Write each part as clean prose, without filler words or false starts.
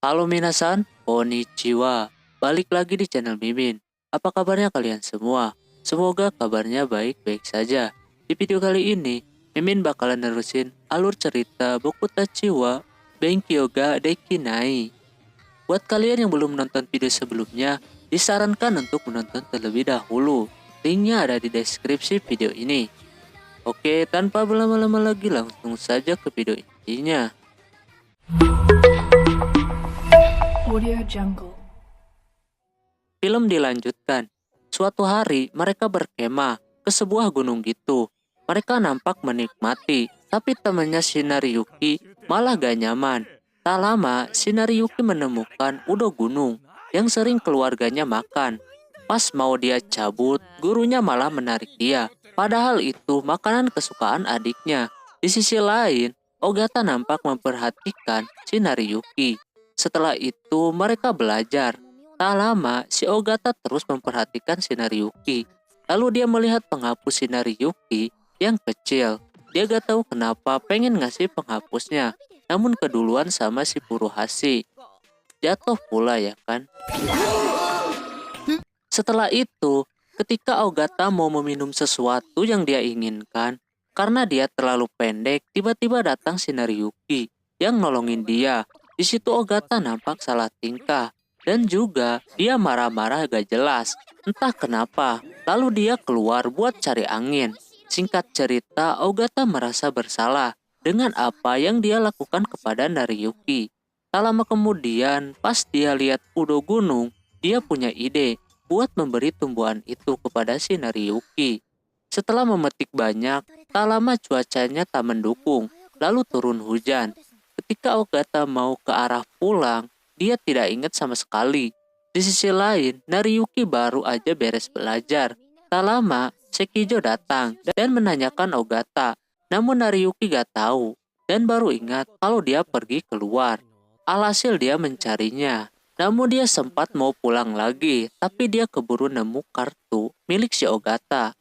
Halo minasan, konnichiwa. Balik lagi di channel Mimin. Apa kabarnya kalian semua? Semoga kabarnya baik-baik saja. Di video kali ini, Mimin bakalan nerusin alur cerita Bokutachi wa Benkyo ga Dekinai. Buat kalian yang belum nonton video sebelumnya, disarankan untuk menonton terlebih dahulu. Linknya ada di deskripsi video ini. Oke, tanpa berlama-lama lagi langsung saja ke video intinya. Audio Jungle. Film dilanjutkan. Suatu hari mereka berkemah ke sebuah gunung gitu. Mereka nampak menikmati, tapi temannya Shinariyuki malah gak nyaman. Tak lama, Shinariyuki menemukan udo gunung yang sering keluarganya makan. Pas mau dia cabut, gurunya malah menarik dia. Padahal itu makanan kesukaan adiknya. Di sisi lain, Ogata nampak memperhatikan Shinariyuki. Setelah itu mereka belajar. Tak lama, si Ogata terus memperhatikan Shinariyuki. Lalu dia melihat penghapus Shinariyuki yang kecil. Dia gak tahu kenapa pengen ngasih penghapusnya. Namun keduluan sama si Furuhashi. Jatuh pula ya kan. Setelah itu, ketika Ogata mau meminum sesuatu yang dia inginkan, karena dia terlalu pendek, tiba-tiba datang Shinariyuki yang nolongin dia. Di situ Ogata nampak salah tingkah. Dan juga dia marah-marah gak jelas. Entah kenapa. Lalu dia keluar buat cari angin. Singkat cerita, Ogata merasa bersalah dengan apa yang dia lakukan kepada Nariyuki. Tak lama kemudian, pas dia lihat udo gunung, dia punya ide buat memberi tumbuhan itu kepada si Nariyuki. Setelah memetik banyak, tak lama cuacanya tak mendukung, lalu turun hujan. Ketika Ogata mau ke arah pulang, dia tidak ingat sama sekali. Di sisi lain, Nariyuki baru aja beres belajar. Tak lama, Sekijo datang dan menanyakan Ogata. Namun Nariyuki gak tahu dan baru ingat kalau dia pergi keluar. Alhasil dia mencarinya. Namun dia sempat mau pulang lagi, tapi dia keburu nemu kartu milik si Ogata.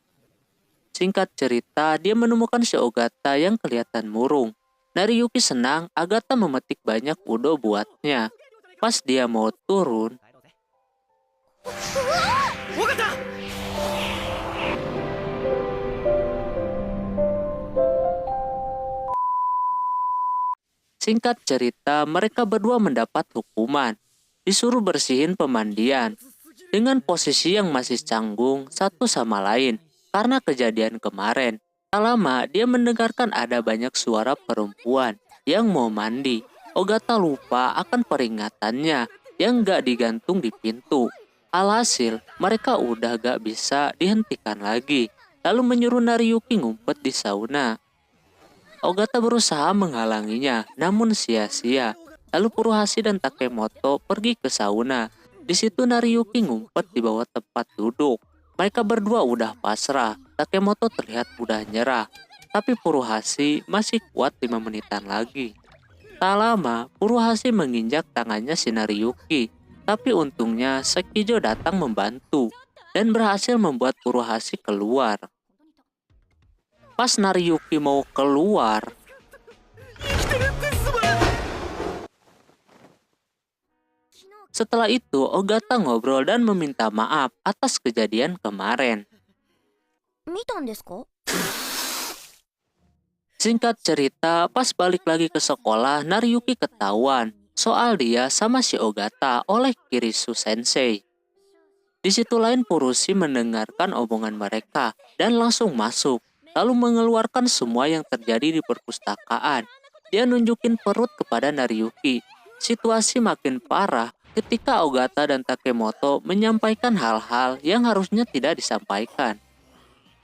Singkat cerita, dia menemukan si Ogata yang kelihatan murung. Nariyuki senang Agatha memetik banyak udo buatnya. Pas dia mau turun, singkat cerita mereka berdua mendapat hukuman. Disuruh bersihin pemandian dengan posisi yang masih canggung satu sama lain karena kejadian kemarin. Tak lama dia mendengarkan ada banyak suara perempuan yang mau mandi. Ogata lupa akan peringatannya yang gak digantung di pintu. Alhasil mereka udah gak bisa dihentikan lagi. Lalu menyuruh Nariyuki ngumpet di sauna. Ogata berusaha menghalanginya, namun sia-sia. Lalu Furuhashi dan Takemoto pergi ke sauna. Di situ Nariyuki ngumpet di bawah tempat duduk. Mereka berdua udah pasrah. Takemoto terlihat udah nyerah. Tapi Furuhashi masih kuat 5 menitan lagi. Tak lama, Furuhashi menginjak tangannya si Nariyuki. Tapi untungnya Sekijo datang membantu dan berhasil membuat Furuhashi keluar. Pas Nariyuki mau keluar, setelah itu Ogata ngobrol dan meminta maaf atas kejadian kemarin. Singkat cerita, pas balik lagi ke sekolah, Nariyuki ketahuan soal dia sama si Ogata oleh Kirisu Sensei. Di situ lain Furushi mendengarkan omongan mereka dan langsung masuk, lalu mengeluarkan semua yang terjadi di perpustakaan. Dia nunjukin perut kepada Nariyuki. Situasi makin parah ketika Ogata dan Takemoto menyampaikan hal-hal yang harusnya tidak disampaikan.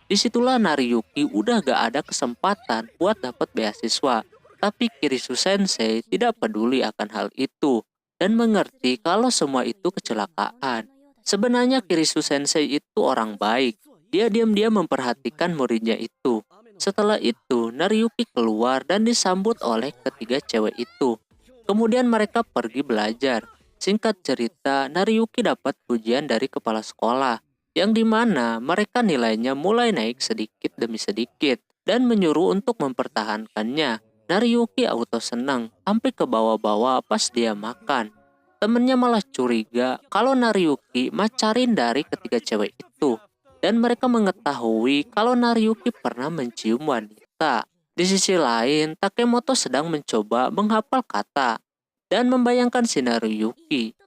Disitulah Nariyuki udah gak ada kesempatan buat dapat beasiswa. Tapi Kirisu Sensei tidak peduli akan hal itu dan mengerti kalau semua itu kecelakaan. Sebenarnya Kirisu Sensei itu orang baik. Dia diam-diam memperhatikan muridnya itu. Setelah itu, Nariyuki keluar dan disambut oleh ketiga cewek itu. Kemudian mereka pergi belajar. Singkat cerita, Nariyuki dapat pujian dari kepala sekolah, yang dimana mereka nilainya mulai naik sedikit demi sedikit dan menyuruh untuk mempertahankannya. Nariyuki auto senang sampai ke bawah-bawah pas dia makan. temennya malah curiga kalau Nariyuki macarin dari ketiga cewek itu. Dan mereka mengetahui kalau Nariyuki pernah mencium wanita. Di sisi lain, Takemoto sedang mencoba menghafal kata dan membayangkan si Nariyuki.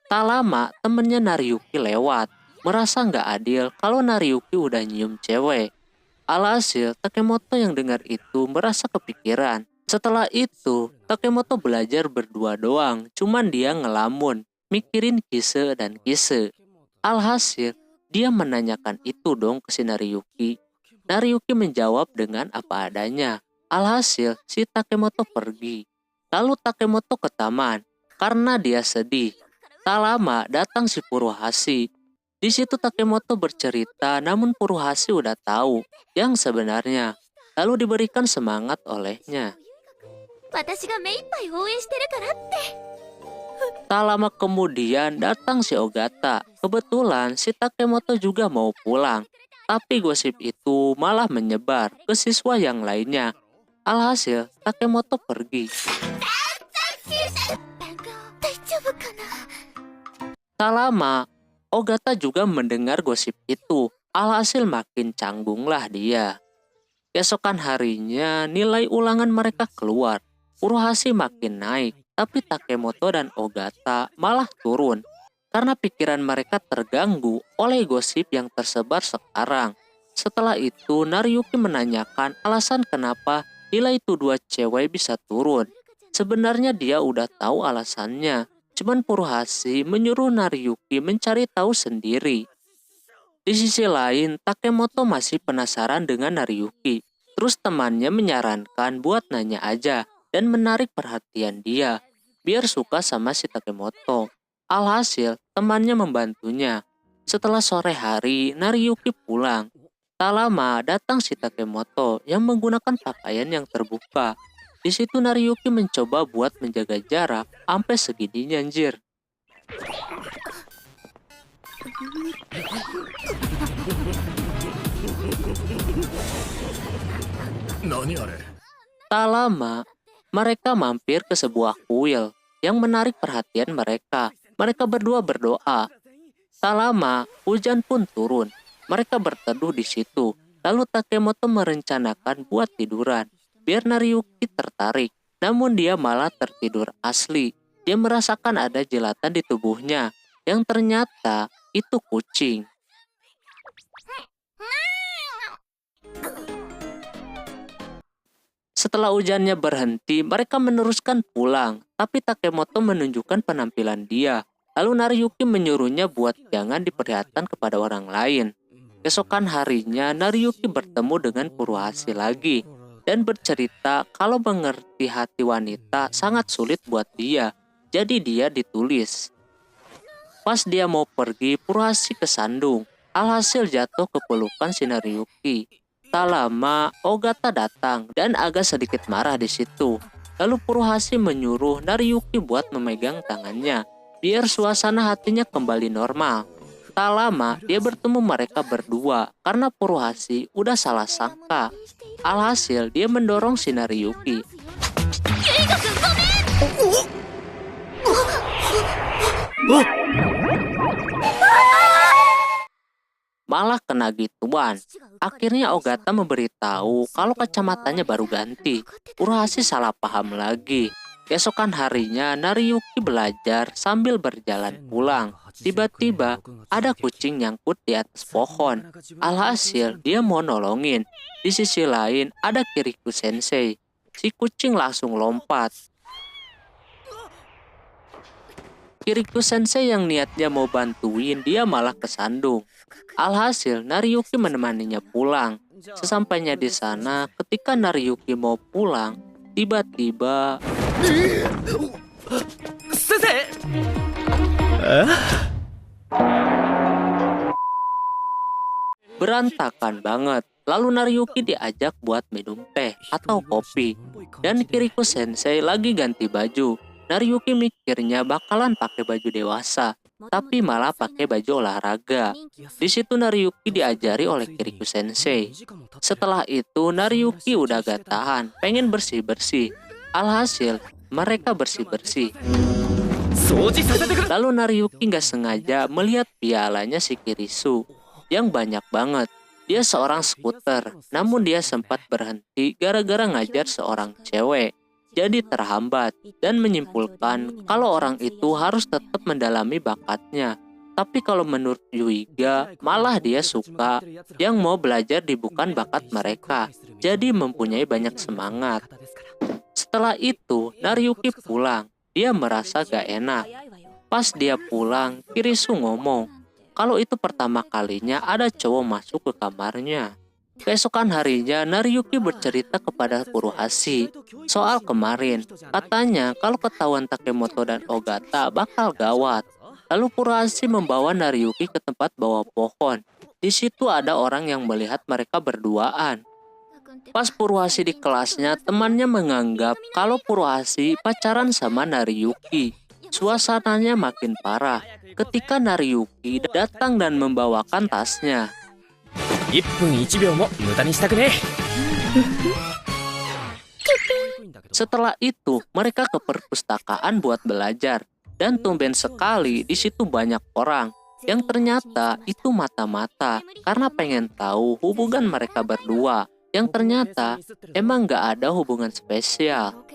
Tak lama, temennya Nariyuki lewat. Merasa nggak adil kalau Nariyuki udah nyium cewek. Alhasil, Takemoto yang dengar itu merasa kepikiran. Setelah itu, Takemoto belajar berdua doang. Cuman dia ngelamun, mikirin Kise dan Kise. Alhasil, dia menanyakan itu dong ke si Nariyuki. Nariyuki menjawab dengan apa adanya. Alhasil, si Takemoto pergi. Lalu Takemoto ke taman karena dia sedih. Tak lama datang si Furuhashi. Di situ Takemoto bercerita, namun Furuhashi udah tahu yang sebenarnya. Lalu diberikan semangat olehnya. 私が目いっぱい応援してるからって。 Tak lama kemudian datang si Ogata. Kebetulan si Takemoto juga mau pulang. Tapi gosip itu malah menyebar ke siswa yang lainnya. Alhasil, Takemoto pergi. 大丈夫かな。 Tak lama, Ogata juga mendengar gosip itu. Alhasil makin canggunglah dia. Keesokan harinya, nilai ulangan mereka keluar. Furuhashi makin naik, tapi Takemoto dan Ogata malah turun. Karena pikiran mereka terganggu oleh gosip yang tersebar sekarang. Setelah itu, Nariyuki menanyakan alasan kenapa nilai itu dua cewek bisa turun. Sebenarnya dia udah tahu alasannya. Cuman Furuhashi menyuruh Nariyuki mencari tahu sendiri. Di sisi lain, Takemoto masih penasaran dengan Nariyuki. Terus temannya menyarankan buat nanya aja dan menarik perhatian dia, biar suka sama si Takemoto. Alhasil, temannya membantunya. Setelah sore hari, Nariyuki pulang. Tak lama datang si Takemoto yang menggunakan pakaian yang terbuka. Di situ Nariyuki mencoba buat menjaga jarak sampai segininya anjir. Tak lama, mereka mampir ke sebuah kuil yang menarik perhatian mereka. Mereka berdua berdoa. Tak lama, hujan pun turun. Mereka berteduh di situ. Lalu Takemoto merencanakan buat tiduran, biar Nariyuki tertarik. Namun dia malah tertidur asli. Dia merasakan ada jilatan di tubuhnya, yang ternyata itu kucing. Setelah hujannya berhenti, mereka meneruskan pulang. Tapi Takemoto menunjukkan penampilan dia. Lalu Nariyuki menyuruhnya buat jangan diperlihatkan kepada orang lain. Keesokan harinya, Nariyuki bertemu dengan Furuhashi lagi. Dan bercerita kalau mengerti hati wanita sangat sulit buat dia. Jadi dia ditulis. Pas dia mau pergi, Furuhashi kesandung. Alhasil jatuh ke pelukan si Nariyuki. Tak lama, Ogata datang dan agak sedikit marah di situ. Lalu Furuhashi menyuruh Nariyuki buat memegang tangannya, biar suasana hatinya kembali normal. Tak lama, dia bertemu mereka berdua karena Furuhashi udah salah sangka. Alhasil, dia mendorong si Nariyuki. Malah kena gituan. Akhirnya Ogata memberitahu kalau kacamatanya baru ganti. Furuhashi salah paham lagi. Keesokan harinya Nariyuki belajar sambil berjalan pulang. Tiba-tiba ada kucing nyangkut di atas pohon. Alhasil dia mau nolongin. Di sisi lain ada Kirikou Sensei. Si kucing langsung lompat. Kirikou Sensei yang niatnya mau bantuin, dia malah kesandung. Alhasil, Nariyuki menemaninya pulang. Sesampainya di sana, ketika Nariyuki mau pulang, tiba-tiba... Berantakan banget. Lalu Nariyuki diajak buat minum teh atau kopi. Dan Kirikou Sensei lagi ganti baju. Nariyuki mikirnya bakalan pakai baju dewasa, tapi malah pakai baju olahraga. Di situ Nariyuki diajari oleh Kirikou Sensei. Setelah itu Nariyuki udah gak tahan, pengen bersih-bersih. Alhasil mereka bersih-bersih. Lalu Nariyuki nggak sengaja melihat pialanya si Kirisu yang banyak banget. Dia seorang skuter, namun dia sempat berhenti gara-gara ngajar seorang cewek. Jadi terhambat dan menyimpulkan kalau orang itu harus tetap mendalami bakatnya. Tapi kalau menurut Yuiga, malah dia suka yang mau belajar di bukan bakat mereka. Jadi mempunyai banyak semangat. Setelah itu, Nariyuki pulang. Dia merasa gak enak. Pas dia pulang, Kirisu ngomong kalau itu pertama kalinya ada cowok masuk ke kamarnya. Keesokan harinya, Nariyuki bercerita kepada Furuhashi soal kemarin. Katanya kalau ketahuan Takemoto dan Ogata bakal gawat. Lalu Furuhashi membawa Nariyuki ke tempat bawah pohon. Di situ ada orang yang melihat mereka berduaan. Pas Furuhashi di kelasnya, temannya menganggap kalau Furuhashi pacaran sama Nariyuki. Suasananya makin parah ketika Nariyuki datang dan membawakan tasnya. 1分1秒も無駄にしたくねえ。 Setelah itu, mereka ke perpustakaan buat belajar. Dan tumben sekali di situ banyak orang yang ternyata itu mata-mata karena pengen tahu hubungan mereka berdua. Yang ternyata emang gak ada hubungan spesial.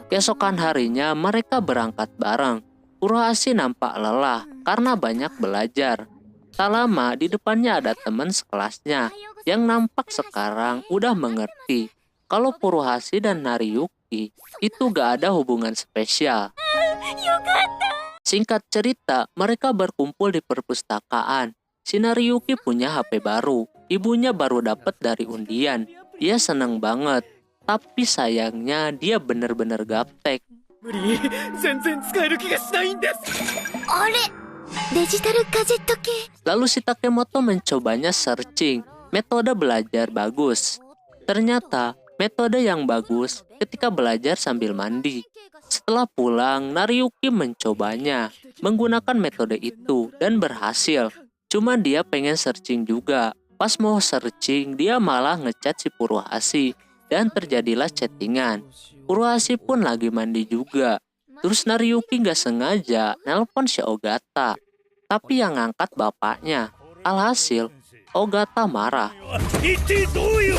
Keesokan harinya mereka berangkat bareng. Furuhashi nampak lelah karena banyak belajar. Tak lama di depannya ada teman sekelasnya yang nampak sekarang udah mengerti kalau Furuhashi dan Nariyuki itu gak ada hubungan spesial. Singkat cerita, mereka berkumpul di perpustakaan. Si Nariyuki punya HP baru. Ibunya baru dapat dari undian. Dia seneng banget. Tapi sayangnya dia bener-bener gaptek. 無理、全然使える気がしないんです。あれデジタルガジェット系 Lalu si Takemoto mencobanya searching metode belajar bagus. Ternyata metode yang bagus ketika belajar sambil mandi. Setelah pulang, Nariyuki mencobanya menggunakan metode itu dan berhasil. Cuma dia pengen searching juga. Pas mau searching, dia malah ngechat si Furuhashi dan terjadilah chattingan. Furuhashi pun lagi mandi juga. Terus Nariyuki nggak sengaja nelpon si Ogata. Tapi yang ngangkat bapaknya. Alhasil, Ogata marah. 一体どういう。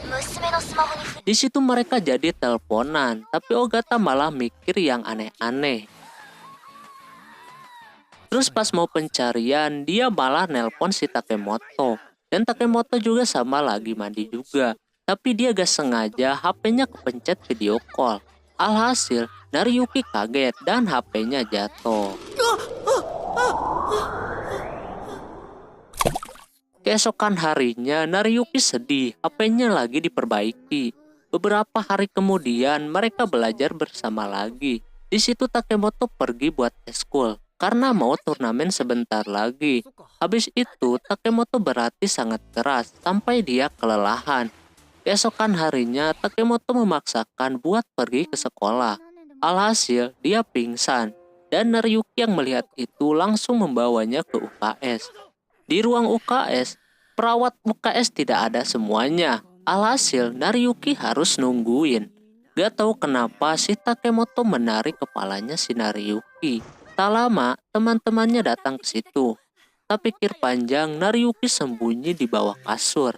娘のスマホに Di situ mereka jadi teleponan, tapi Ogata malah mikir yang aneh-aneh. Terus pas mau pencarian, dia malah nelpon si Takemoto. Dan Takemoto juga sama lagi mandi juga. Tapi dia gak sengaja HP-nya kepencet video call. Alhasil, Nariyuki kaget dan HP-nya jatuh. Keesokan harinya, Nariyuki sedih, HP-nya lagi diperbaiki. Beberapa hari kemudian, mereka belajar bersama lagi. Di situ Takemoto pergi buat eskul karena mau turnamen sebentar lagi. Habis itu, Takemoto berlatih sangat keras sampai dia kelelahan. Keesokan harinya, Takemoto memaksakan buat pergi ke sekolah. Alhasil, dia pingsan. Dan Nariyuki yang melihat itu langsung membawanya ke UKS. Di ruang UKS, perawat UKS tidak ada semuanya. Alhasil, Nariyuki harus nungguin. Gak tahu kenapa si Takemoto menarik kepalanya si Nariyuki. Tak lama, teman-temannya datang ke situ. Tak pikir panjang, Nariyuki sembunyi di bawah kasur.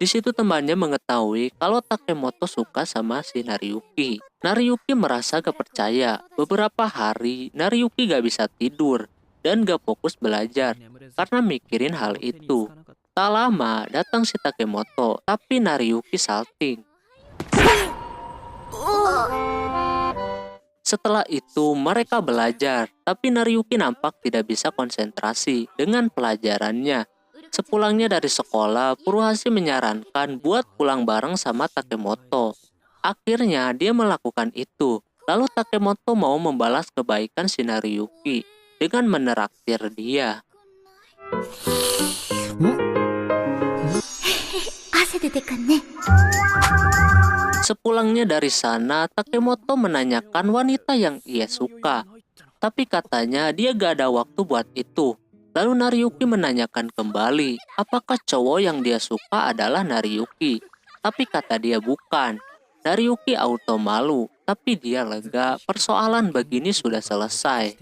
Di situ temannya mengetahui kalau Takemoto suka sama si Nariyuki. Nariyuki merasa gak percaya. Beberapa hari, Nariyuki gak bisa tidur dan gak fokus belajar karena mikirin hal itu. Tak lama, datang si Takemoto, tapi Nariyuki salting. Setelah itu, mereka belajar, tapi Nariyuki nampak tidak bisa konsentrasi dengan pelajarannya. Sepulangnya dari sekolah, Furuhashi menyarankan buat pulang bareng sama Takemoto. Akhirnya, dia melakukan itu. Lalu Takemoto mau membalas kebaikan si Nariyuki dengan meneraktir dia. 汗出てくんね Sepulangnya dari sana, Takemoto menanyakan wanita yang ia suka. Tapi katanya dia gak ada waktu buat itu. Lalu Nariyuki menanyakan kembali, apakah cowok yang dia suka adalah Nariyuki. Tapi kata dia bukan. Nariyuki auto malu, tapi dia lega. Persoalan begini sudah selesai.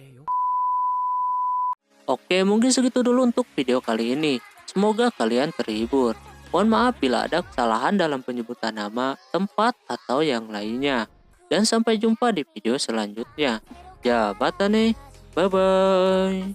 Oke, mungkin segitu dulu untuk video kali ini. Semoga kalian terhibur. Mohon maaf bila ada kesalahan dalam penyebutan nama, tempat, atau yang lainnya. Dan sampai jumpa di video selanjutnya. Ya, bata nih. Bye-bye.